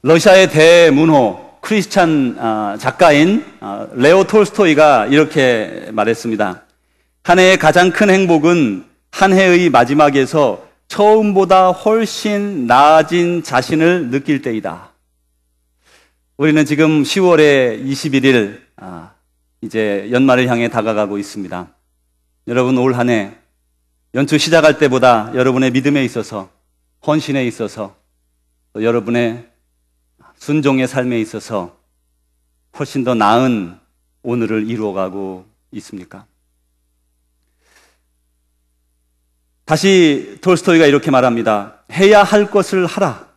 러시아의 대문호 크리스찬 작가인 레오 톨스토이가 이렇게 말했습니다. 한 해의 가장 큰 행복은 한 해의 마지막에서 처음보다 훨씬 나아진 자신을 느낄 때이다. 우리는 지금 10월의 21일 이제 연말을 향해 다가가고 있습니다. 여러분, 올 한 해 연초 시작할 때보다 여러분의 믿음에 있어서, 헌신에 있어서, 또 여러분의 순종의 삶에 있어서 훨씬 더 나은 오늘을 이루어가고 있습니까? 다시 톨스토이가 이렇게 말합니다. 해야 할 것을 하라.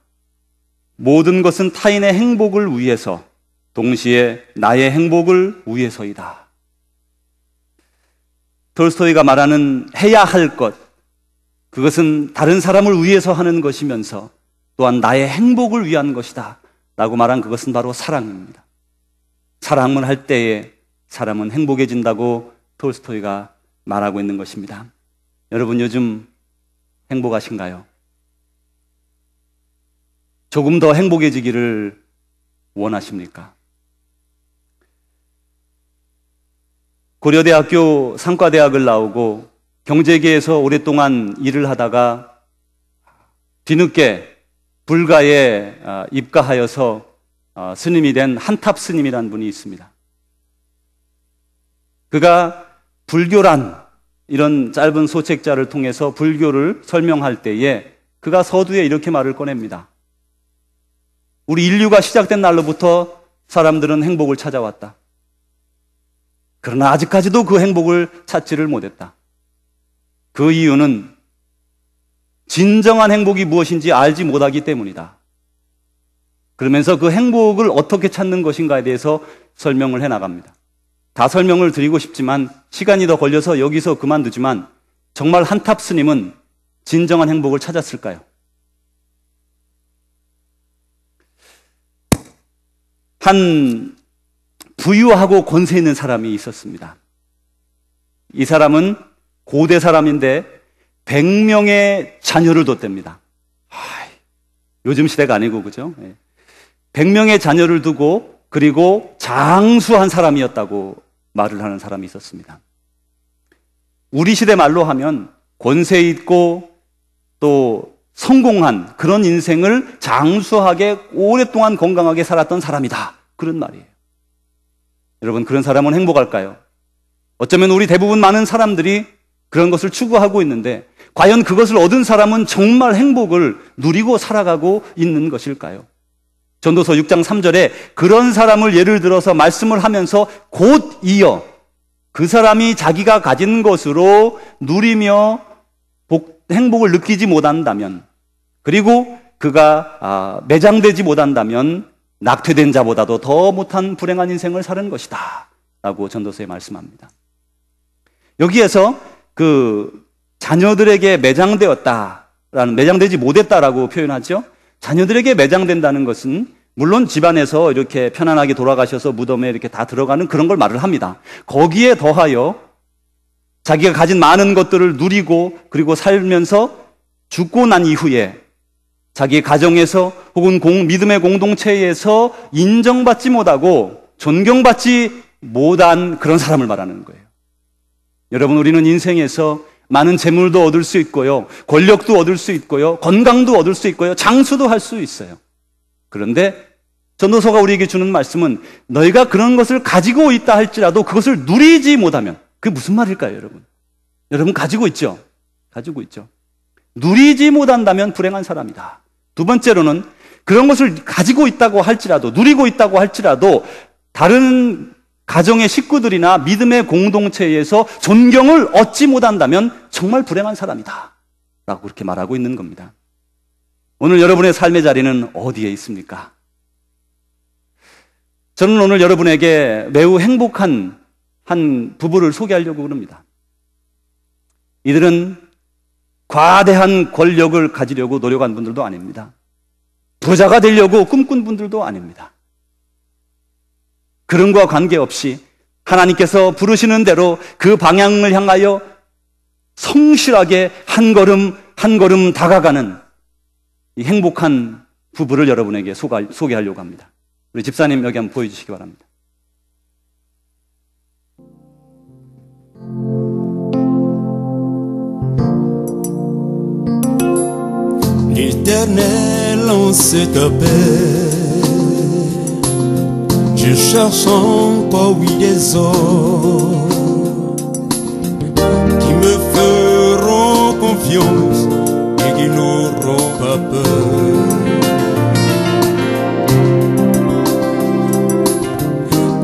모든 것은 타인의 행복을 위해서, 동시에 나의 행복을 위해서이다. 톨스토이가 말하는 해야 할 것, 그것은 다른 사람을 위해서 하는 것이면서 또한 나의 행복을 위한 것이다 라고 말한 그것은 바로 사랑입니다. 사랑을 할 때에 사람은 행복해진다고 톨스토이가 말하고 있는 것입니다. 여러분, 요즘 행복하신가요? 조금 더 행복해지기를 원하십니까? 고려대학교 상과대학을 나오고 경제계에서 오랫동안 일을 하다가 뒤늦게 불가에 입가하여서 스님이 된 한탑 스님이라는 분이 있습니다. 그가 불교란 이런 짧은 소책자를 통해서 불교를 설명할 때에 그가 서두에 이렇게 말을 꺼냅니다. 우리 인류가 시작된 날로부터 사람들은 행복을 찾아왔다. 그러나 아직까지도 그 행복을 찾지를 못했다. 그 이유는 진정한 행복이 무엇인지 알지 못하기 때문이다. 그러면서 그 행복을 어떻게 찾는 것인가에 대해서 설명을 해나갑니다. 다 설명을 드리고 싶지만 시간이 더 걸려서 여기서 그만두지만, 정말 한탑 스님은 진정한 행복을 찾았을까요? 한 부유하고 권세 있는 사람이 있었습니다. 이 사람은 고대 사람인데 100명의 자녀를 뒀답니다. 요즘 시대가 아니고, 그죠? 100명의 자녀를 두고 그리고 장수한 사람이었다고 말을 하는 사람이 있었습니다. 우리 시대 말로 하면 권세 있고 또 성공한 그런 인생을 장수하게 오랫동안 건강하게 살았던 사람이다, 그런 말이에요. 여러분, 그런 사람은 행복할까요? 어쩌면 우리 대부분 많은 사람들이 그런 것을 추구하고 있는데, 과연 그것을 얻은 사람은 정말 행복을 누리고 살아가고 있는 것일까요? 전도서 6장 3절에 그런 사람을 예를 들어서 말씀을 하면서 곧 이어 그 사람이 자기가 가진 것으로 누리며 행복을 느끼지 못한다면, 그리고 그가 매장되지 못한다면 낙퇴된 자보다도 더 못한 불행한 인생을 사는 것이다 라고 전도서에 말씀합니다. 여기에서 그 자녀들에게 매장되지 못했다라고 표현하죠. 자녀들에게 매장된다는 것은 물론 집안에서 이렇게 편안하게 돌아가셔서 무덤에 이렇게 다 들어가는 그런 걸 말을 합니다. 거기에 더하여 자기가 가진 많은 것들을 누리고 그리고 살면서 죽고 난 이후에 자기 가정에서 혹은 믿음의 공동체에서 인정받지 못하고 존경받지 못한 그런 사람을 말하는 거예요. 여러분, 우리는 인생에서 많은 재물도 얻을 수 있고요, 권력도 얻을 수 있고요, 건강도 얻을 수 있고요, 장수도 할 수 있어요. 그런데 전도서가 우리에게 주는 말씀은 너희가 그런 것을 가지고 있다 할지라도 그것을 누리지 못하면, 그게 무슨 말일까요, 여러분? 여러분 가지고 있죠? 가지고 있죠. 누리지 못한다면 불행한 사람이다. 두 번째로는 그런 것을 가지고 있다고 할지라도, 누리고 있다고 할지라도 다른 가정의 식구들이나 믿음의 공동체에서 존경을 얻지 못한다면 정말 불행한 사람이다 라고 그렇게 말하고 있는 겁니다. 오늘 여러분의 삶의 자리는 어디에 있습니까? 저는 오늘 여러분에게 매우 행복한 한 부부를 소개하려고 합니다. 이들은 과대한 권력을 가지려고 노력한 분들도 아닙니다. 부자가 되려고 꿈꾼 분들도 아닙니다. 그런 것과 관계없이 하나님께서 부르시는 대로 그 방향을 향하여 성실하게 한 걸음 한 걸음 다가가는 이 행복한 부부를 여러분에게 소개하려고 합니다. 우리 집사님 여기 한번 보여주시기 바랍니다. L'Éternel en cette paix, je cherche encore oui des hommes qui me feront confiance et qui n'auront pas peur,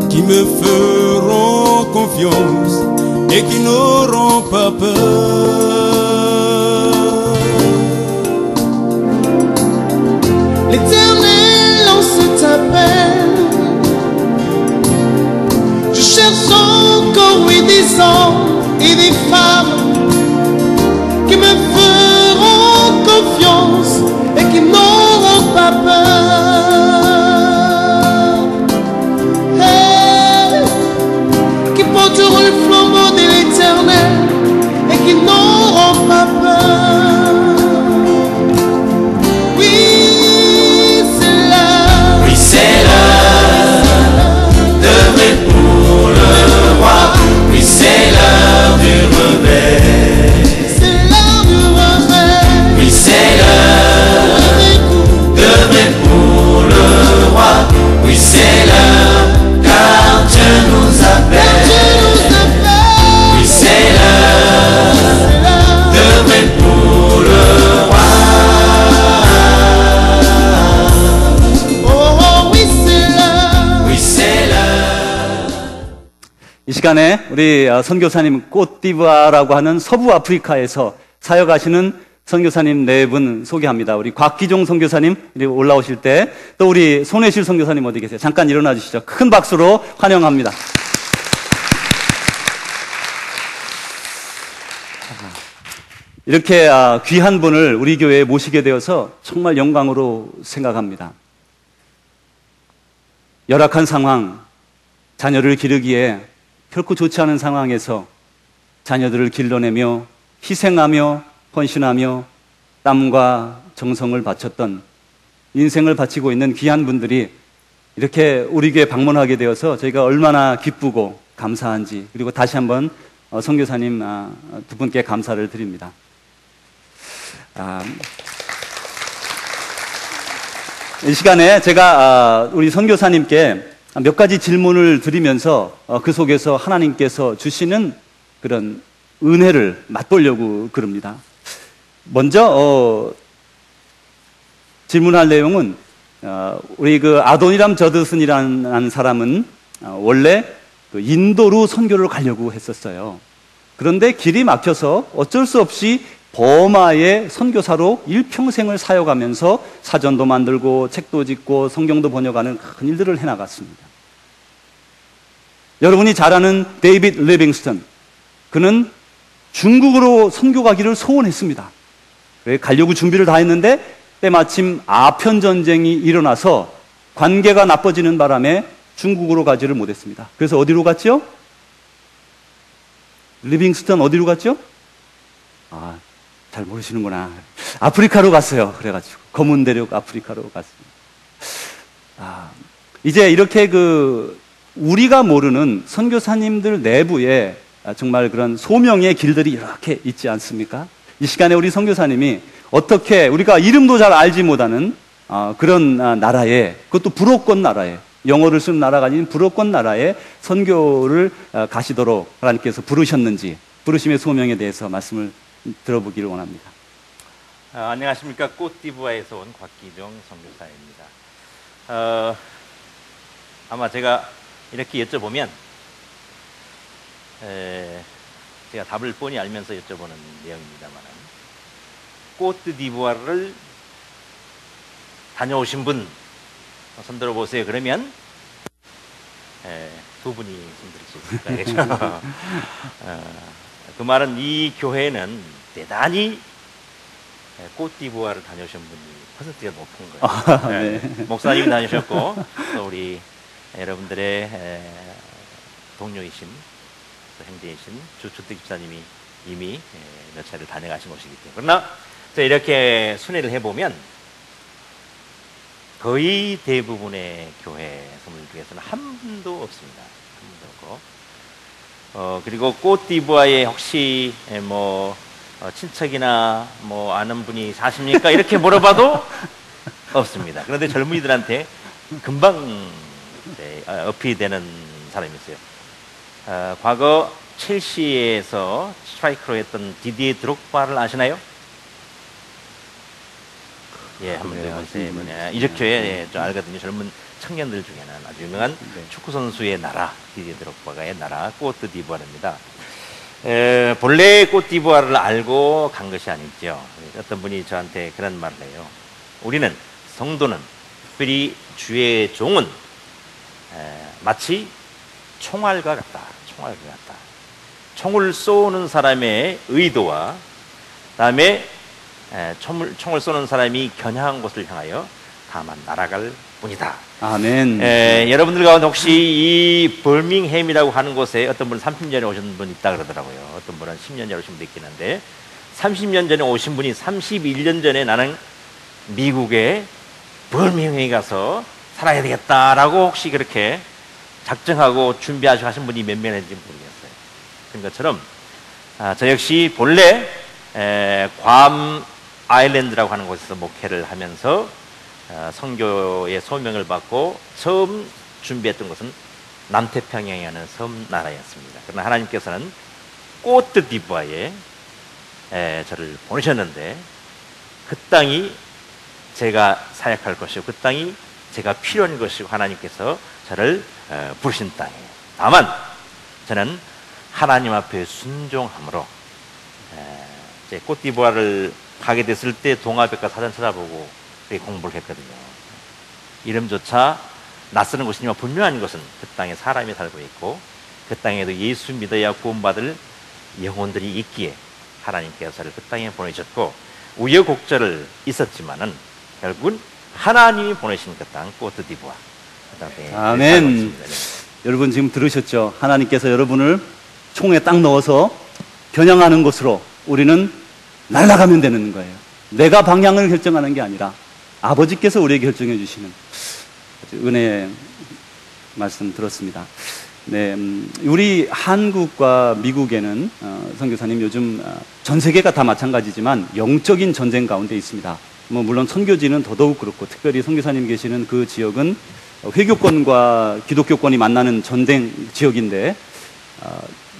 qui me feront confiance et qui n'auront pas peur. L'Éternel lance ta peine. Je cherche encore, oui, des hommes et des femmes qui me feront confiance et qui n'auront pas peur. Hey, qui porteront le flambeau de l'Éternel et qui n'auront pas peur. C'est l'heure du réveil. C'est l'heure du réveil. Oui, c'est l'heure de vrai pour le roi. Oui, c'est l'heure, car Dieu nous appelle. Oui, c'est l'heure de vrai pour le roi. Oh, oui, c'est l'heure. Oui, c'est l'heure. 이 시간에 우리 선교사님 꽃디부아라고 하는 서부 아프리카에서 사역하시는 선교사님 네 분 소개합니다. 우리 곽기종 선교사님 올라오실 때, 또 우리 손혜실 선교사님 어디 계세요? 잠깐 일어나 주시죠. 큰 박수로 환영합니다. 이렇게 귀한 분을 우리 교회에 모시게 되어서 정말 영광으로 생각합니다. 열악한 상황, 자녀를 기르기에 결코 좋지 않은 상황에서 자녀들을 길러내며 희생하며 헌신하며 땀과 정성을 바쳤던, 인생을 바치고 있는 귀한 분들이 이렇게 우리 교회 방문하게 되어서 저희가 얼마나 기쁘고 감사한지, 그리고 다시 한번 선교사님 두 분께 감사를 드립니다. 이 시간에 제가 우리 선교사님께 몇 가지 질문을 드리면서 그 속에서 하나님께서 주시는 그런 은혜를 맛보려고 그럽니다. 먼저 질문할 내용은 우리 그 아도니람 저드슨이라는 사람은 원래 그 인도로 선교를 가려고 했었어요. 그런데 길이 막혀서 어쩔 수 없이 버마의 선교사로 일평생을 사역하면서 사전도 만들고 책도 짓고 성경도 번역하는 큰 일들을 해나갔습니다. 여러분이 잘 아는 데이빗 리빙스턴, 그는 중국으로 선교 가기를 소원했습니다. 가려고 준비를 다 했는데 때마침 아편 전쟁이 일어나서 관계가 나빠지는 바람에 중국으로 가지를 못했습니다. 그래서 어디로 갔죠? 리빙스턴 어디로 갔죠? 잘 모르시는구나. 아프리카로 갔어요. 그래가지고 검은 대륙 아프리카로 갔습니다. 이제 이렇게 우리가 모르는 선교사님들 내부에 정말 그런 소명의 길들이 이렇게 있지 않습니까? 이 시간에 우리 선교사님이 어떻게 우리가 이름도 잘 알지 못하는 그런 나라에, 그것도 불호권 나라에, 영어를 쓰는 나라가 아닌 불호권 나라에 선교를 가시도록 하나님께서 부르셨는지, 부르심의 소명에 대해서 말씀을 들어보기를 원합니다. 안녕하십니까. 꽃디부아에서 온 곽기종 선교사입니다. 아마 제가 이렇게 여쭤보면 제가 답을 뻔히 알면서 여쭤보는 내용입니다만, 꽃디부아를 다녀오신 분 손들어 보세요. 그러면 두 분이 손들으실 거예요. 그 말은 이 교회는 대단히 꽃디부아를 다녀오신 분이 퍼센트가 높은 거예요. 네. 목사님이 다니셨고, 또 우리 여러분들의 동료이신, 또 형제이신 주택 집사님이 이미 몇 차례 다녀가신 곳이기 때문에. 그러나 이렇게 순회를 해보면 거의 대부분의 교회 선물 중에서는 한 분도 없습니다. 한 분도 없고. 그리고 꼬띠부아에 혹시 뭐 친척이나 뭐 아는 분이 사십니까? 이렇게 물어봐도 없습니다. 그런데 젊은이들한테 금방 어필이 되는 사람이 있어요. 과거 첼시에서 스트라이커로 했던 디디에 드록바를 아시나요? 예, 한번 해보세요. 이적교에 좀 알거든요. 젊은 청년들 중에는 아주 유명한 축구 선수의 나라, 디디에 드록바의 나라 꼬트디부아르입니다. 본래 꼬트디부아르를 알고 간 것이 아니죠. 어떤 분이 저한테 그런 말을 해요. 우리는 성도는, 특별히 주의 종은 마치 총알과 같다. 총알과 같다. 총을 쏘는 사람의 의도와 그다음에 총을 쏘는 사람이 겨냥한 곳을 향하여 다만 날아갈 뿐이다. 아멘. 여러분들 가운데 혹시 이 버밍햄이라고 하는 곳에 어떤 분은 30년에 오신 분 있다 그러더라고요. 어떤 분은 10년 전에 오신 분도 있긴 한데 30년 전에 오신 분이 31년 전에 나는 미국의 버밍햄에 가서 살아야 되겠다라고 혹시 그렇게 작정하고 준비하신 분이 몇 명인지 모르겠어요. 그런 것처럼 저 역시 본래 괌 아일랜드라고 하는 곳에서 목회를 하면서 선교의 소명을 받고 처음 준비했던 것은 남태평양에 있는 섬 나라였습니다. 그러나 하나님께서는 꼬트디부아에 저를 보내셨는데 그 땅이 제가 사역할 것이고 그 땅이 제가 필요한 것이고 하나님께서 저를 부르신 땅이에요. 다만 저는 하나님 앞에 순종함으로 이제 꼬띠부아를 가게 됐을 때 동화백과 사전 찾아보고 공부를 했거든요. 이름조차 낯서는 곳이지만 분명한 것은 그 땅에 사람이 살고 있고 그 땅에도 예수 믿어야 구원받을 영혼들이 있기에 하나님께서 저를 그 땅에 보내셨고 우여곡절을 있었지만은 결국은 하나님이 보내신 그 땅 꼬트디부아. 아멘. 여러분 지금 들으셨죠? 하나님께서 여러분을 총에 딱 넣어서 겨냥하는 곳으로 우리는 날아가면 되는 거예요. 내가 방향을 결정하는 게 아니라 아버지께서 우리에게 결정해 주시는 은혜의 말씀 들었습니다. 네, 우리 한국과 미국에는 선교사님 요즘 전 세계가 다 마찬가지지만 영적인 전쟁 가운데 있습니다. 뭐 물론 선교지는 더더욱 그렇고 특별히 선교사님 계시는 그 지역은 회교권과 기독교권이 만나는 전쟁 지역인데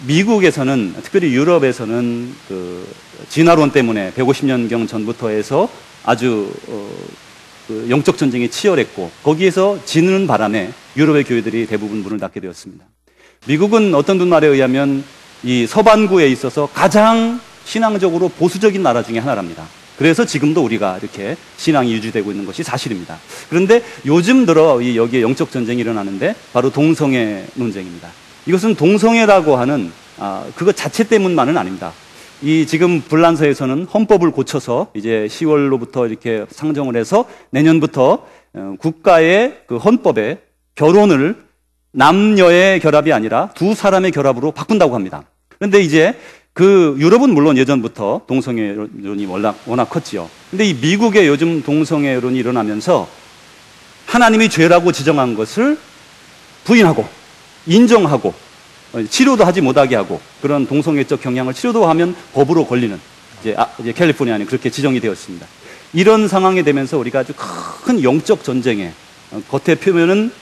미국에서는 특별히 유럽에서는 그 진화론 때문에 150년경 전부터 해서 아주 그 영적 전쟁이 치열했고 거기에서 지는 바람에 유럽의 교회들이 대부분 문을 닫게 되었습니다. 미국은 어떤 분 말에 의하면 이 서반구에 있어서 가장 신앙적으로 보수적인 나라 중에 하나랍니다. 그래서 지금도 우리가 이렇게 신앙이 유지되고 있는 것이 사실입니다. 그런데 요즘 들어 여기에 영적 전쟁이 일어나는데 바로 동성애 논쟁입니다. 이것은 동성애라고 하는 그것 자체 때문만은 아닙니다. 이 지금 불란서에서는 헌법을 고쳐서 이제 10월로부터 이렇게 상정을 해서 내년부터 국가의 그 헌법에 결혼을 남녀의 결합이 아니라 두 사람의 결합으로 바꾼다고 합니다. 그런데 이제 그 유럽은 물론 예전부터 동성애론이 워낙 컸지요. 근데 이 미국의 요즘 동성애론이 일어나면서 하나님이 죄라고 지정한 것을 부인하고 인정하고 치료도 하지 못하게 하고 그런 동성애적 경향을 치료도 하면 법으로 걸리는 이제 캘리포니아는 그렇게 지정이 되었습니다. 이런 상황이 되면서 우리가 아주 큰 영적 전쟁에 겉에 표면은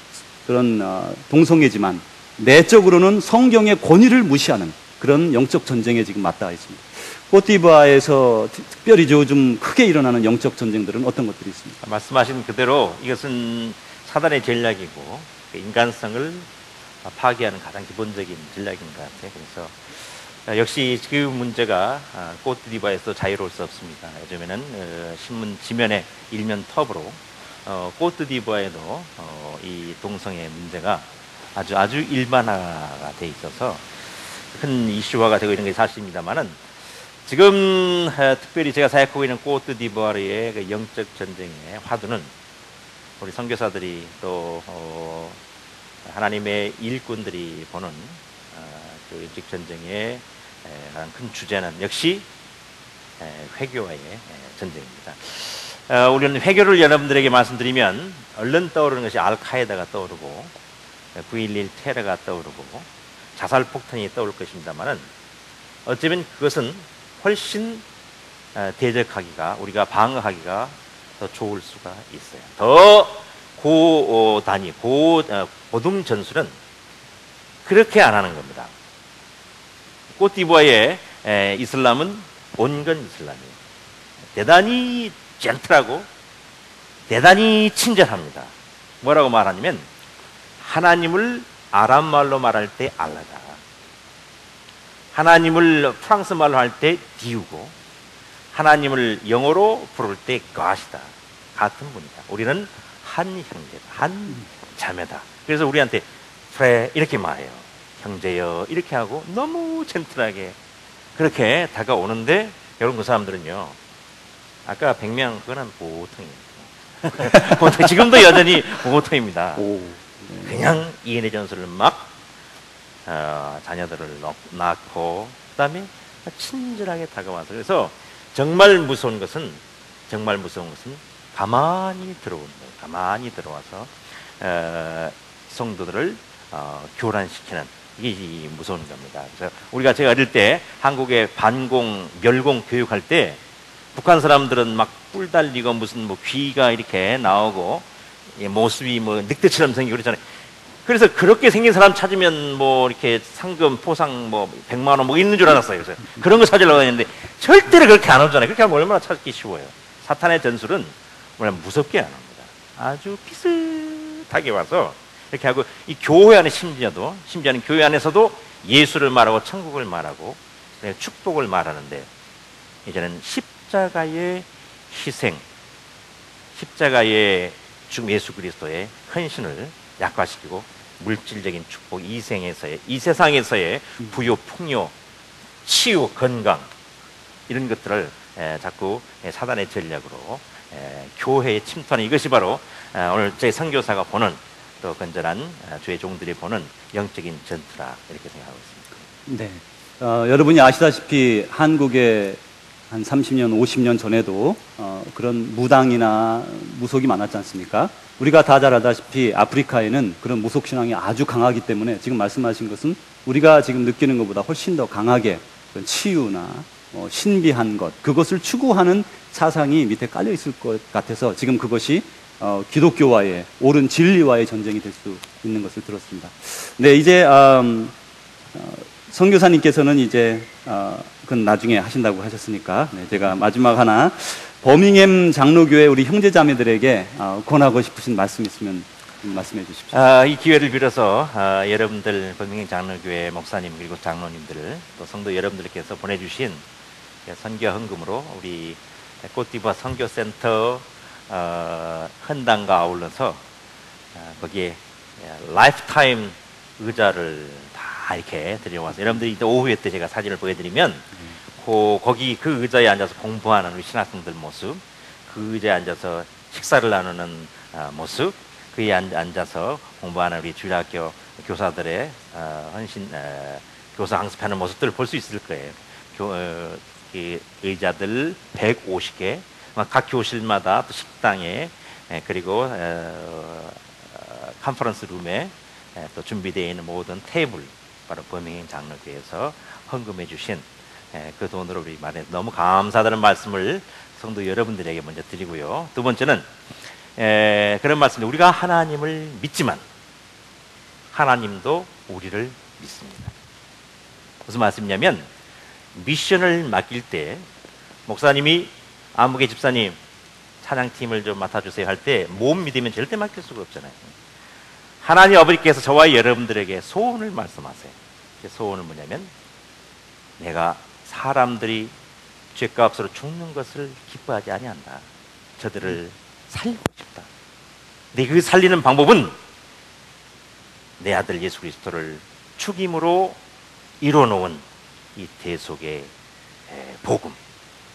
그런 동성애지만 내적으로는 성경의 권위를 무시하는 그런 영적 전쟁에 지금 맞닿아 있습니다. 꼬띠부아에서 특별히 요즘 크게 일어나는 영적 전쟁들은 어떤 것들이 있습니까? 말씀하신 그대로 이것은 사단의 전략이고 인간성을 파괴하는 가장 기본적인 전략인 것 같아요. 그래서 역시 그 문제가 꼬띠부아에서 자유로울 수 없습니다. 요즘에는 신문 지면에 일면 톱으로 꼬띠부아에도 이 동성애 문제가 아주 일반화가 돼 있어서 큰 이슈화가 되고 있는 게 사실입니다만은 지금 특별히 제가 사역하고 있는 꼬트디부아르의 그 영적 전쟁의 화두는 우리 선교사들이 또 하나님의 일꾼들이 보는 그 영적 전쟁의 가장 큰 주제는 역시 회교와의 전쟁입니다. 우리는 회교를 여러분들에게 말씀드리면 얼른 떠오르는 것이 알카에다가 떠오르고 9.11 테러가 떠오르고 자살 폭탄이 떠오를 것입니다만은 어쩌면 그것은 훨씬 대적하기가, 우리가 방어하기가 더 좋을 수가 있어요. 더 고단위, 고등 전술은 그렇게 안 하는 겁니다. 코트디부아르의 이슬람은 온건 이슬람이에요. 대단히 젠틀하고 대단히 친절합니다. 뭐라고 말하냐면 하나님을 아랍말로 말할 때 알라다, 하나님을 프랑스 말로 할 때 디우고, 하나님을 영어로 부를 때 것이다. 같은 분이다. 우리는 한 형제다, 한 자매다. 그래서 우리한테 프레 이렇게 말해요. 형제여 이렇게 하고 너무 젠틀하게 그렇게 다가오는데, 여러분 그 사람들은요, 아까 100명 그거는 보통입니다. 지금도 여전히 보통입니다. 그냥 이해의 전술을 막 자녀들을 낳고 그다음에 친절하게 다가와서, 그래서 정말 무서운 것은 가만히 들어오는 거예요. 가만히 들어와서 성도들을 교란시키는, 이게 무서운 겁니다. 그래서 제가 어릴 때 한국의 반공, 멸공 교육할 때 북한 사람들은 막 뿔 달리고 무슨 뭐 귀가 이렇게 나오고 모습이 뭐 늑대처럼 생기고 그러잖아요. 그래서 그렇게 생긴 사람 찾으면 뭐 이렇게 상금, 포상 뭐 100만 원 뭐 있는 줄 알았어요. 그래서 그런 거 찾으려고 했는데 절대로 그렇게 안 오잖아요. 그렇게 하면 얼마나 찾기 쉬워요. 사탄의 전술은 뭐냐면 무섭게 안 합니다. 아주 비슷하게 와서 이렇게 하고, 이 교회 안에 심지어는 교회 안에서도 예수를 말하고 천국을 말하고 축복을 말하는데, 이제는 십자가의 희생, 십자가의 죽음, 예수 그리스도의 헌신을 약화시키고 물질적인 축복, 이 세상에서의 부요, 풍요, 치유, 건강, 이런 것들을 자꾸 사단의 전략으로 교회에 침투하는, 이것이 바로 오늘 제 선교사가 보는, 또 건전한 주의 종들이 보는 영적인 전투라, 이렇게 생각하고 있습니다. 네. 여러분이 아시다시피 한국에 한 30년, 50년 전에도 그런 무당이나 무속이 많았지 않습니까? 우리가 다 잘 알다시피 아프리카에는 그런 무속신앙이 아주 강하기 때문에 지금 말씀하신 것은 우리가 지금 느끼는 것보다 훨씬 더 강하게 치유나 신비한 것, 그것을 추구하는 사상이 밑에 깔려 있을 것 같아서 지금 그것이 기독교와의, 옳은 진리와의 전쟁이 될 수 있는 것을 들었습니다. 네, 이제 선교사님께서는 이제 그건 나중에 하신다고 하셨으니까, 네, 제가 마지막 하나 버밍햄 장로교회 우리 형제자매들에게 권하고 싶으신 말씀 있으면 말씀해 주십시오. 이 기회를 빌어서 여러분들 버밍햄 장로교회 목사님 그리고 장로님들, 또 성도 여러분들께서 보내주신 선교 헌금으로 우리 코트디부아르 선교센터 헌당과 아울러서 거기에 라이프타임 의자를 다 이렇게 들여와서, 여러분들이 오후에 때 제가 사진을 보여드리면 거기 그 의자에 앉아서 공부하는 우리 신학생들 모습, 그 의자에 앉아서 식사를 나누는 모습, 그에 앉아서 공부하는 우리 주일학교 교사들의 헌신 교사 강습하는 모습들을 볼 수 있을 거예요. 의자들 150개, 각 교실마다 또 식당에, 그리고 컨퍼런스 룸에 또 준비되어 있는 모든 테이블, 바로 버밍햄 장로교회에서 헌금해 주신 그 돈으로 우리 말해 너무 감사하다는 말씀을 성도 여러분들에게 먼저 드리고요. 두 번째는 그런 말씀입니다. 우리가 하나님을 믿지만 하나님도 우리를 믿습니다. 무슨 말씀이냐면, 미션을 맡길 때 목사님이 안무개 집사님 찬양팀을 좀 맡아주세요 할 때 못 믿으면 절대 맡길 수가 없잖아요. 하나님 아버지께서 저와 여러분들에게 소원을 말씀하세요. 그 소원은 뭐냐면, 내가 사람들이 죄값으로 죽는 것을 기뻐하지 아니한다. 저들을 살리고 싶다. 근데 그 살리는 방법은 내 아들 예수 그리스도를 죽임으로 이뤄놓은 이 대속의 복음,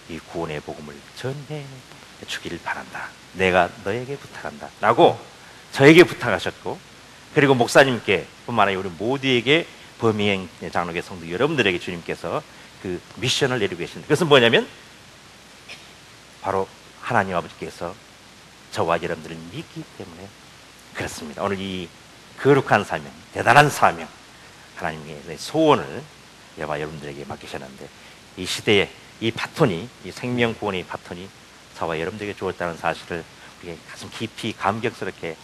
이 구원의 복음을 전해 주기를 바란다. 내가 너에게 부탁한다 라고 저에게 부탁하셨고, 그리고 목사님께 뿐만 아니라 우리 모두에게, 버밍햄 장로교회 성도 여러분들에게 주님께서 그 미션을 내리고 계십니다. 그것은 뭐냐면 바로 하나님 아버지께서 저와 여러분들을 믿기 때문에 그렇습니다. 오늘 이 거룩한 사명, 대단한 사명, 하나님의 소원을 여와 여러분들에게 맡기셨는데 이 시대에 이 바톤이, 이 생명 구원의 바톤이 저와 여러분들에게 주었다는 사실을 우리 가슴 깊이 감격스럽게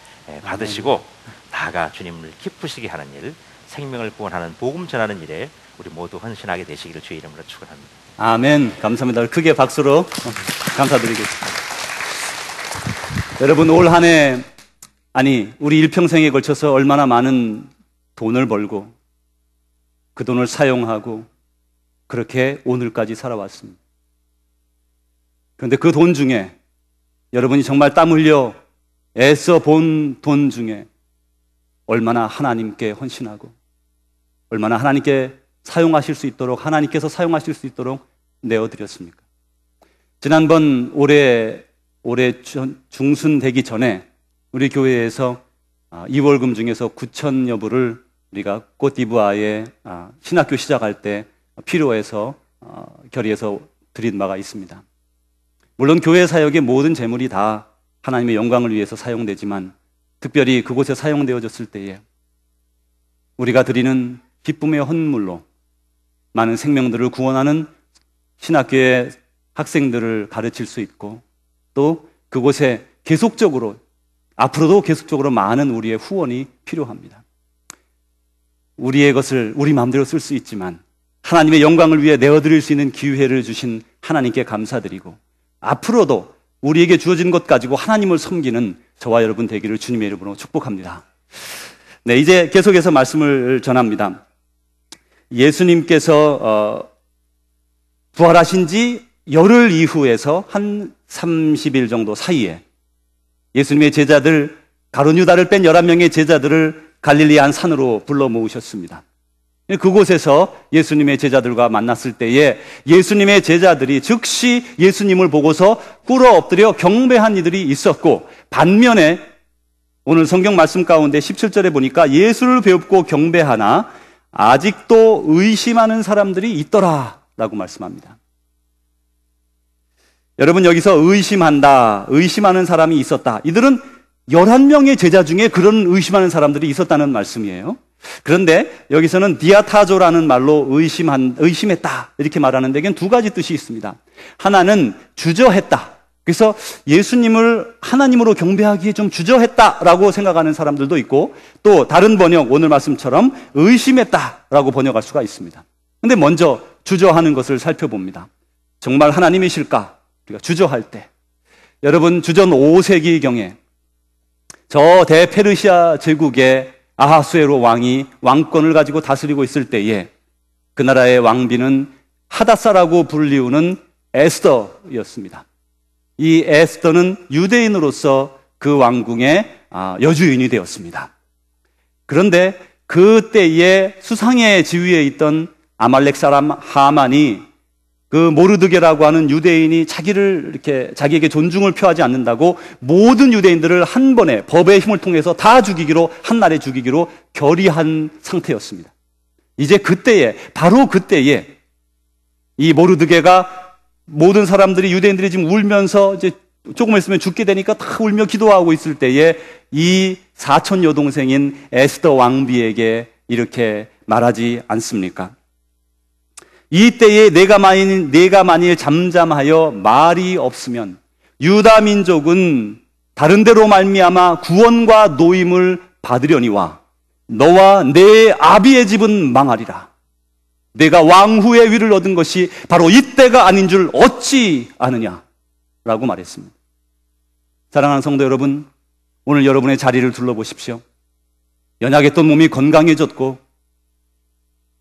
받으시고 나아가 주님을 기쁘시게 하는 일, 생명을 구원하는 복음 전하는 일에 우리 모두 헌신하게 되시기를 주의 이름으로 축원합니다. 아멘. 감사합니다. 크게 박수로 감사드리겠습니다. 여러분, 올 한 해, 아니 우리 일평생에 걸쳐서 얼마나 많은 돈을 벌고 그 돈을 사용하고 그렇게 오늘까지 살아왔습니다. 그런데 그 돈 중에 여러분이 정말 땀 흘려 애써 본 돈 중에 얼마나 하나님께 헌신하고 얼마나 하나님께 사용하실 수 있도록, 하나님께서 사용하실 수 있도록 내어드렸습니까? 지난번 올해 중순 되기 전에 우리 교회에서 2월금 중에서 9,000여 불을 우리가 côte-d'Ivoire에 신학교 시작할 때 필요해서 결의해서 드린 바가 있습니다. 물론 교회 사역의 모든 재물이 다 하나님의 영광을 위해서 사용되지만 특별히 그곳에 사용되어졌을 때에 우리가 드리는 기쁨의 헌물로 많은 생명들을 구원하는 신학교의 학생들을 가르칠 수 있고 또 그곳에 계속적으로 앞으로도 계속적으로 많은 우리의 후원이 필요합니다. 우리의 것을 우리 마음대로 쓸 수 있지만 하나님의 영광을 위해 내어드릴 수 있는 기회를 주신 하나님께 감사드리고 앞으로도 우리에게 주어진 것 가지고 하나님을 섬기는 저와 여러분 되기를 주님의 이름으로 축복합니다. 네, 이제 계속해서 말씀을 전합니다. 예수님께서 부활하신 지 열흘 이후에서 한 30일 정도 사이에 예수님의 제자들, 가룟 유다를 뺀 11명의 제자들을 갈릴리 한 산으로 불러 모으셨습니다. 그곳에서 예수님의 제자들과 만났을 때에 예수님의 제자들이 즉시 예수님을 보고서 꿇어 엎드려 경배한 이들이 있었고, 반면에 오늘 성경 말씀 가운데 17절에 보니까 예수를 배웁고 경배하나 아직도 의심하는 사람들이 있더라 라고 말씀합니다. 여러분, 여기서 의심하는 사람이 있었다. 이들은 11명의 제자 중에 그런 의심하는 사람들이 있었다는 말씀이에요. 그런데 여기서는 디아타조라는 말로 의심했다 이렇게 말하는 데에는 두 가지 뜻이 있습니다. 하나는 주저했다. 그래서 예수님을 하나님으로 경배하기에 좀 주저했다라고 생각하는 사람들도 있고, 또 다른 번역, 오늘 말씀처럼 의심했다라고 번역할 수가 있습니다. 그런데 먼저 주저하는 것을 살펴봅니다. 정말 하나님이실까? 우리가 주저할 때, 여러분, 주전 5세기경에 저 대페르시아 제국의 아하수에로 왕이 왕권을 가지고 다스리고 있을 때에 그 나라의 왕비는 하다사라고 불리우는 에스더였습니다. 이 에스더는 유대인으로서 그 왕궁의 여주인이 되었습니다. 그런데 그때에 수상의 지위에 있던 아말렉 사람 하만이 그 모르드게라고 하는 유대인이 자기에게 존중을 표하지 않는다고 모든 유대인들을 한 번에 법의 힘을 통해서 다 죽이기로, 한날에 죽이기로 결의한 상태였습니다. 이제 바로 그때에 이 모르드게가 모든 사람들이, 유대인들이 지금 울면서 이제 조금 있으면 죽게 되니까 다 울며 기도하고 있을 때에 이 사촌 여동생인 에스더 왕비에게 이렇게 말하지 않습니까? 이때에 내가 만일 잠잠하여 말이 없으면 유다 민족은 다른 데로 말미암아 구원과 노임을 받으려니와 너와 내 아비의 집은 망하리라. 내가 왕후의 위를 얻은 것이 바로 이때가 아닌 줄 어찌 아느냐 라고 말했습니다. 사랑하는 성도 여러분, 오늘 여러분의 자리를 둘러보십시오. 연약했던 몸이 건강해졌고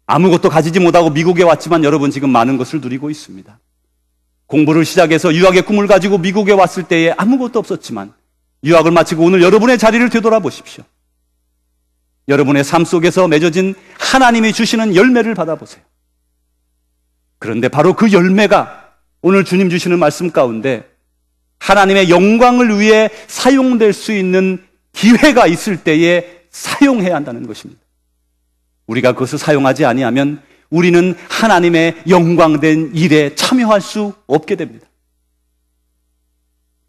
아무것도 가지지 못하고 미국에 왔지만 여러분 지금 많은 것을 누리고 있습니다. 공부를 시작해서 유학의 꿈을 가지고 미국에 왔을 때에 아무것도 없었지만 유학을 마치고 오늘 여러분의 자리를 되돌아보십시오. 여러분의 삶 속에서 맺어진 하나님이 주시는 열매를 받아보세요. 그런데 바로 그 열매가 오늘 주님 주시는 말씀 가운데 하나님의 영광을 위해 사용될 수 있는 기회가 있을 때에 사용해야 한다는 것입니다. 우리가 그것을 사용하지 아니하면 우리는 하나님의 영광된 일에 참여할 수 없게 됩니다.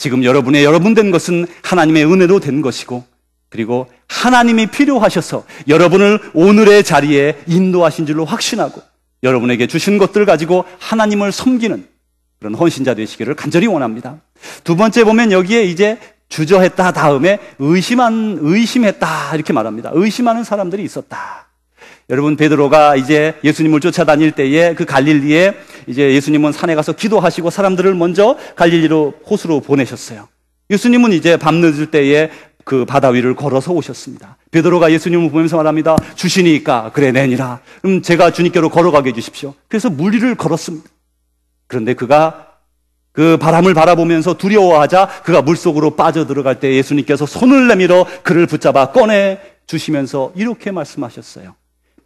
지금 여러분 된 것은 하나님의 은혜로 된 것이고, 그리고 하나님이 필요하셔서 여러분을 오늘의 자리에 인도하신 줄로 확신하고 여러분에게 주신 것들을 가지고 하나님을 섬기는 그런 헌신자 되시기를 간절히 원합니다. 두 번째 보면 여기에 이제 주저했다 다음에 의심했다 이렇게 말합니다. 의심하는 사람들이 있었다. 여러분, 베드로가 이제 예수님을 쫓아다닐 때에 그 갈릴리에 이제 예수님은 산에 가서 기도하시고 사람들을 먼저 갈릴리로 호수로 보내셨어요. 예수님은 이제 밤늦을 때에 그 바다 위를 걸어서 오셨습니다. 베드로가 예수님을 보면서 말합니다. 주시니까 그래 내니라. 그럼 제가 주님께로 걸어가게 해주십시오. 그래서 물 위를 걸었습니다. 그런데 그가 그 바람을 바라보면서 두려워하자 그가 물속으로 빠져들어갈 때 예수님께서 손을 내밀어 그를 붙잡아 꺼내 주시면서 이렇게 말씀하셨어요.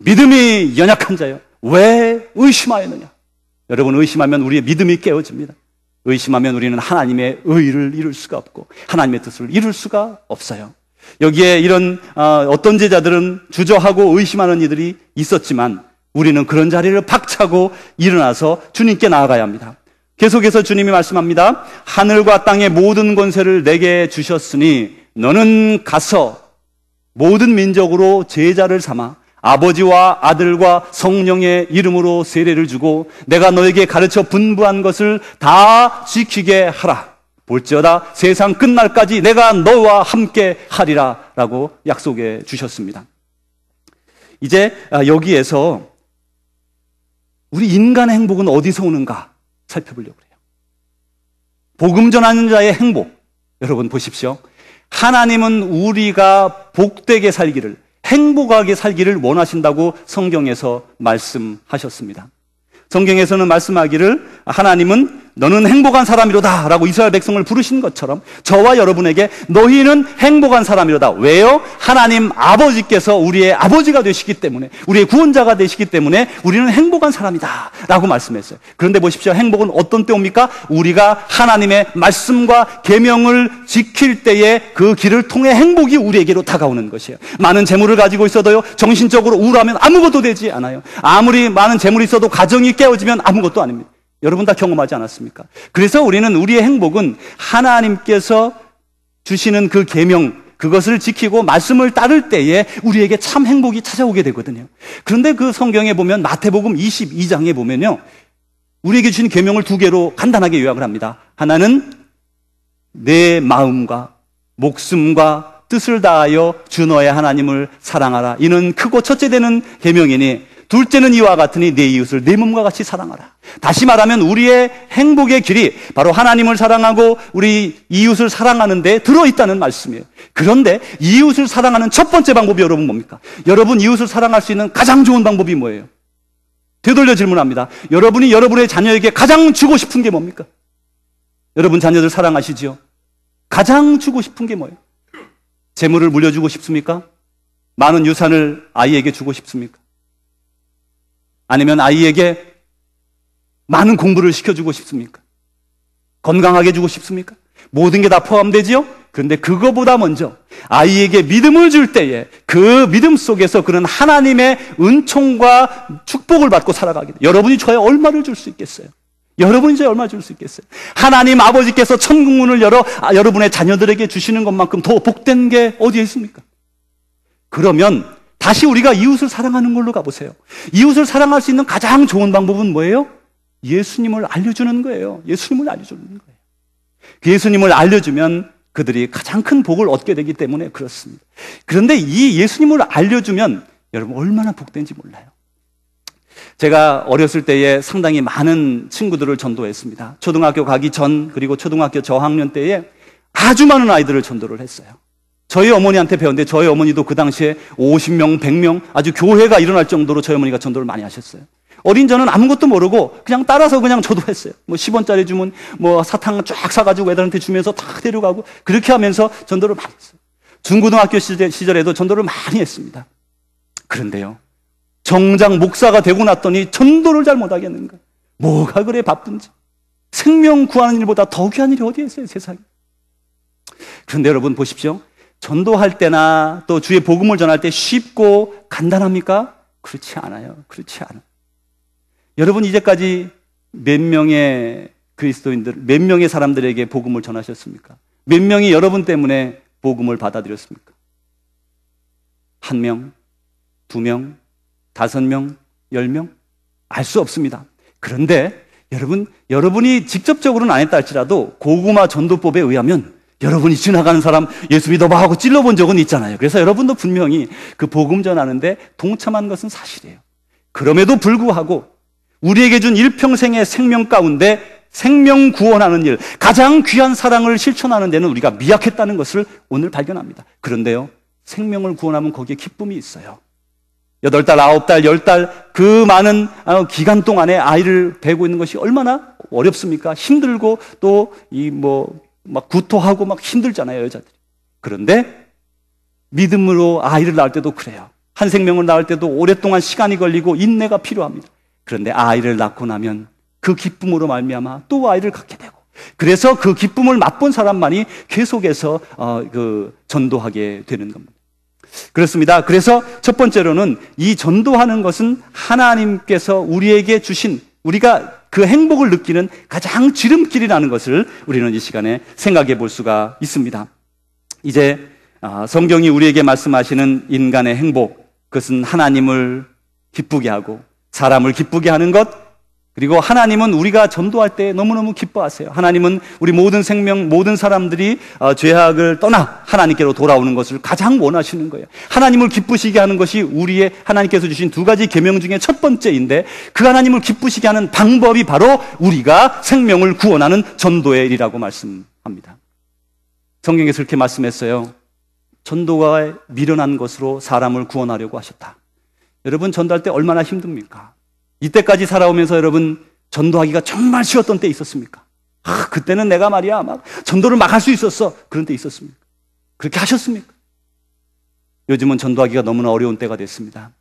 믿음이 연약한 자여, 왜 의심하였느냐? 여러분, 의심하면 우리의 믿음이 깨어집니다. 의심하면 우리는 하나님의 의를 이룰 수가 없고 하나님의 뜻을 이룰 수가 없어요. 여기에 이런 어떤 제자들은 주저하고 의심하는 이들이 있었지만 우리는 그런 자리를 박차고 일어나서 주님께 나아가야 합니다. 계속해서 주님이 말씀합니다. 하늘과 땅의 모든 권세를 내게 주셨으니 너는 가서 모든 민족으로 제자를 삼아 아버지와 아들과 성령의 이름으로 세례를 주고 내가 너에게 가르쳐 분부한 것을 다 지키게 하라. 볼지어다 세상 끝날까지 내가 너와 함께 하리라 라고 약속해 주셨습니다. 이제 여기에서 우리 인간의 행복은 어디서 오는가 살펴보려고 해요. 복음 전하는 자의 행복, 여러분 보십시오. 하나님은 우리가 복되게 살기를, 행복하게 살기를 원하신다고 성경에서 말씀하셨습니다. 성경에서는 말씀하기를 하나님은 너는 행복한 사람이로다 라고 이스라엘 백성을 부르신 것처럼 저와 여러분에게 너희는 행복한 사람이로다. 왜요? 하나님 아버지께서 우리의 아버지가 되시기 때문에, 우리의 구원자가 되시기 때문에 우리는 행복한 사람이다 라고 말씀했어요. 그런데 보십시오. 행복은 어떤 때 옵니까? 우리가 하나님의 말씀과 계명을 지킬 때에 그 길을 통해 행복이 우리에게로 다가오는 것이에요. 많은 재물을 가지고 있어도요, 정신적으로 우울하면 아무것도 되지 않아요. 아무리 많은 재물이 있어도 가정이 깨어지면 아무것도 아닙니다. 여러분 다 경험하지 않았습니까? 그래서 우리는 우리의 행복은 하나님께서 주시는 그 계명, 그것을 지키고 말씀을 따를 때에 우리에게 참 행복이 찾아오게 되거든요. 그런데 그 성경에 보면 마태복음 22장에 보면요, 우리에게 주신 계명을 두 개로 간단하게 요약을 합니다. 하나는 내 마음과 목숨과 뜻을 다하여 주 너의 하나님을 사랑하라. 이는 크고 첫째 되는 계명이니 둘째는 이와 같으니 내 이웃을 내 몸과 같이 사랑하라. 다시 말하면 우리의 행복의 길이 바로 하나님을 사랑하고 우리 이웃을 사랑하는 데 들어있다는 말씀이에요. 그런데 이웃을 사랑하는 첫 번째 방법이 여러분 뭡니까? 여러분 이웃을 사랑할 수 있는 가장 좋은 방법이 뭐예요? 되돌려 질문합니다. 여러분이 여러분의 자녀에게 가장 주고 싶은 게 뭡니까? 여러분 자녀들 사랑하시지요? 가장 주고 싶은 게 뭐예요? 재물을 물려주고 싶습니까? 많은 유산을 아이에게 주고 싶습니까? 아니면 아이에게 많은 공부를 시켜주고 싶습니까? 건강하게 주고 싶습니까? 모든 게 다 포함되지요? 그런데 그거보다 먼저 아이에게 믿음을 줄 때에 그 믿음 속에서 그는 하나님의 은총과 축복을 받고 살아가게 돼요. 여러분이 저에 얼마를 줄 수 있겠어요? 여러분이 저에 얼마 줄 수 있겠어요? 하나님 아버지께서 천국 문을 열어 여러분의 자녀들에게 주시는 것만큼 더 복된 게 어디에 있습니까? 그러면 다시 우리가 이웃을 사랑하는 걸로 가보세요. 이웃을 사랑할 수 있는 가장 좋은 방법은 뭐예요? 예수님을 알려주는 거예요. 예수님을 알려주는 거예요. 예수님을 알려주면 그들이 가장 큰 복을 얻게 되기 때문에 그렇습니다. 그런데 이 예수님을 알려주면 여러분 얼마나 복된지 몰라요. 제가 어렸을 때에 상당히 많은 친구들을 전도했습니다. 초등학교 가기 전 그리고 초등학교 저학년 때에 아주 많은 아이들을 전도를 했어요. 저희 어머니한테 배웠는데 저희 어머니도 그 당시에 50명, 100명 아주 교회가 일어날 정도로 저희 어머니가 전도를 많이 하셨어요. 어린 저는 아무것도 모르고 그냥 따라서 그냥 저도 했어요. 뭐 10원짜리 주면 뭐 사탕 쫙 사가지고 애들한테 주면서 다 데려가고 그렇게 하면서 전도를 많이 했어요. 중고등학교 시절에도 전도를 많이 했습니다. 그런데요, 정작 목사가 되고 났더니 전도를 잘 못하겠는 거예요. 뭐가 그래 바쁜지. 생명 구하는 일보다 더 귀한 일이 어디에 있어요, 세상에. 그런데 여러분 보십시오. 전도할 때나 또 주의 복음을 전할 때 쉽고 간단합니까? 그렇지 않아요. 그렇지 않아요. 여러분 이제까지 몇 명의 그리스도인들, 몇 명의 사람들에게 복음을 전하셨습니까? 몇 명이 여러분 때문에 복음을 받아들였습니까? 1명, 2명, 5명, 10명? 알 수 없습니다. 그런데 여러분이 직접적으로는 안 했다 할지라도 고구마 전도법에 의하면 여러분이 지나가는 사람 예수 믿어봐 하고 찔러본 적은 있잖아요. 그래서 여러분도 분명히 그 복음 전하는데 동참한 것은 사실이에요. 그럼에도 불구하고 우리에게 준 일평생의 생명 가운데 생명 구원하는 일, 가장 귀한 사랑을 실천하는 데는 우리가 미약했다는 것을 오늘 발견합니다. 그런데요, 생명을 구원하면 거기에 기쁨이 있어요. 8달, 9달, 10달 그 많은 기간 동안에 아이를 배고 있는 것이 얼마나 어렵습니까? 힘들고 또 막 구토하고 막 힘들잖아요, 여자들이. 그런데 믿음으로 아이를 낳을 때도 그래요. 한 생명을 낳을 때도 오랫동안 시간이 걸리고 인내가 필요합니다. 그런데 아이를 낳고 나면 그 기쁨으로 말미암아 또 아이를 갖게 되고, 그래서 그 기쁨을 맛본 사람만이 계속해서 전도하게 되는 겁니다. 그렇습니다. 그래서 첫 번째로는 이 전도하는 것은 하나님께서 우리에게 주신, 우리가 그 행복을 느끼는 가장 지름길이라는 것을 우리는 이 시간에 생각해 볼 수가 있습니다. 이제 성경이 우리에게 말씀하시는 인간의 행복, 그것은 하나님을 기쁘게 하고 사람을 기쁘게 하는 것, 그리고 하나님은 우리가 전도할 때 너무너무 기뻐하세요. 하나님은 우리 모든 생명, 모든 사람들이 죄악을 떠나 하나님께로 돌아오는 것을 가장 원하시는 거예요. 하나님을 기쁘시게 하는 것이 우리의 하나님께서 주신 2가지 계명 중에 첫 번째인데, 그 하나님을 기쁘시게 하는 방법이 바로 우리가 생명을 구원하는 전도의 일이라고 말씀합니다. 성경에서 그렇게 말씀했어요. 전도가 미련한 것으로 사람을 구원하려고 하셨다. 여러분, 전도할 때 얼마나 힘듭니까? 이때까지 살아오면서 여러분, 전도하기가 정말 쉬웠던 때 있었습니까? 그때는 내가 말이야 막 전도를 막 할 수 있었어. 그런 때 있었습니까? 그렇게 하셨습니까? 요즘은 전도하기가 너무나 어려운 때가 됐습니다.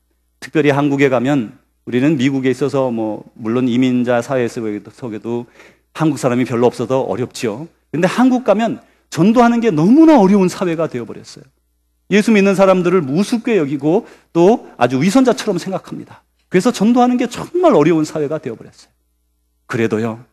특별히 한국에 가면, 우리는 미국에 있어서 물론 이민자 사회 속에도 한국 사람이 별로 없어서 어렵지요. 근데 한국 가면 전도하는 게 너무나 어려운 사회가 되어버렸어요. 예수 믿는 사람들을 우습게 여기고 또 아주 위선자처럼 생각합니다. 그래서 전도하는 게 정말 어려운 사회가 되어버렸어요. 그래도요,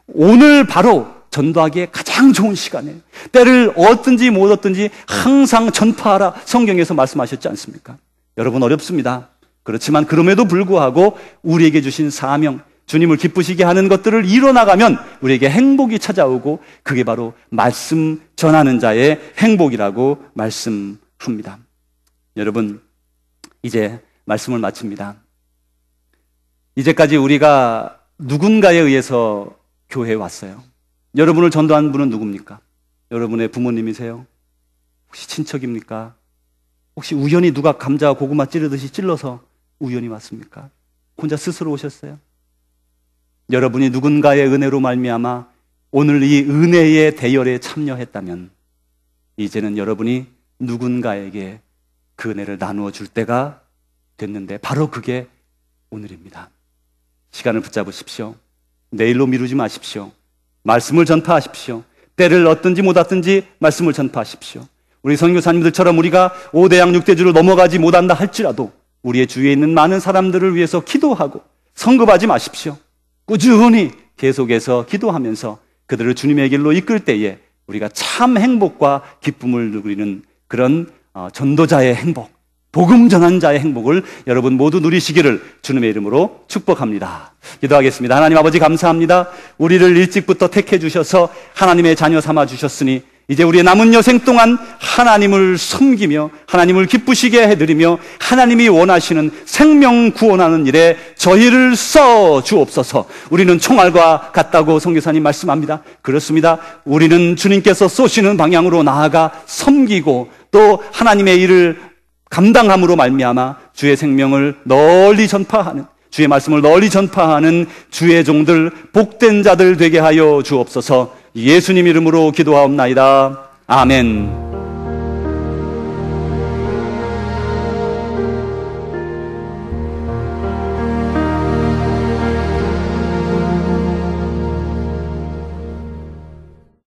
오늘 바로 전도하기에 가장 좋은 시간이에요. 때를 얻든지 못 얻든지 항상 전파하라, 성경에서 말씀하셨지 않습니까? 여러분, 어렵습니다. 그렇지만 그럼에도 불구하고 우리에게 주신 사명, 주님을 기쁘시게 하는 것들을 이뤄나가면 우리에게 행복이 찾아오고, 그게 바로 말씀 전하는 자의 행복이라고 말씀합니다. 여러분, 이제 말씀을 마칩니다. 이제까지 우리가 누군가에 의해서 교회에 왔어요. 여러분을 전도한 분은 누굽니까? 여러분의 부모님이세요? 혹시 친척입니까? 혹시 우연히 누가 감자 고구마 찌르듯이 찔러서 우연히 왔습니까? 혼자 스스로 오셨어요? 여러분이 누군가의 은혜로 말미암아 오늘 이 은혜의 대열에 참여했다면, 이제는 여러분이 누군가에게 그 은혜를 나누어 줄 때가 됐는데, 바로 그게 오늘입니다. 시간을 붙잡으십시오. 내일로 미루지 마십시오. 말씀을 전파하십시오. 때를 얻든지 못 얻든지 말씀을 전파하십시오. 우리 선교사님들처럼 우리가 5대양 6대주를 넘어가지 못한다 할지라도 우리의 주위에 있는 많은 사람들을 위해서 기도하고 성급하지 마십시오. 꾸준히 계속해서 기도하면서 그들을 주님의 길로 이끌 때에 우리가 참 행복과 기쁨을 누리는 그런 전도자의 행복, 복음 전한 자의 행복을 여러분 모두 누리시기를 주님의 이름으로 축복합니다. 기도하겠습니다. 하나님 아버지, 감사합니다. 우리를 일찍부터 택해 주셔서 하나님의 자녀 삼아 주셨으니 이제 우리의 남은 여생 동안 하나님을 섬기며 하나님을 기쁘시게 해드리며 하나님이 원하시는 생명 구원하는 일에 저희를 써 주옵소서. 우리는 총알과 같다고 선교사님 말씀합니다. 그렇습니다. 우리는 주님께서 쏘시는 방향으로 나아가 섬기고 또 하나님의 일을 감당함으로 말미암아 주의 생명을 널리 전파하는, 주의 말씀을 널리 전파하는 주의 종들, 복된 자들 되게 하여 주옵소서. 예수님 이름으로 기도하옵나이다. 아멘.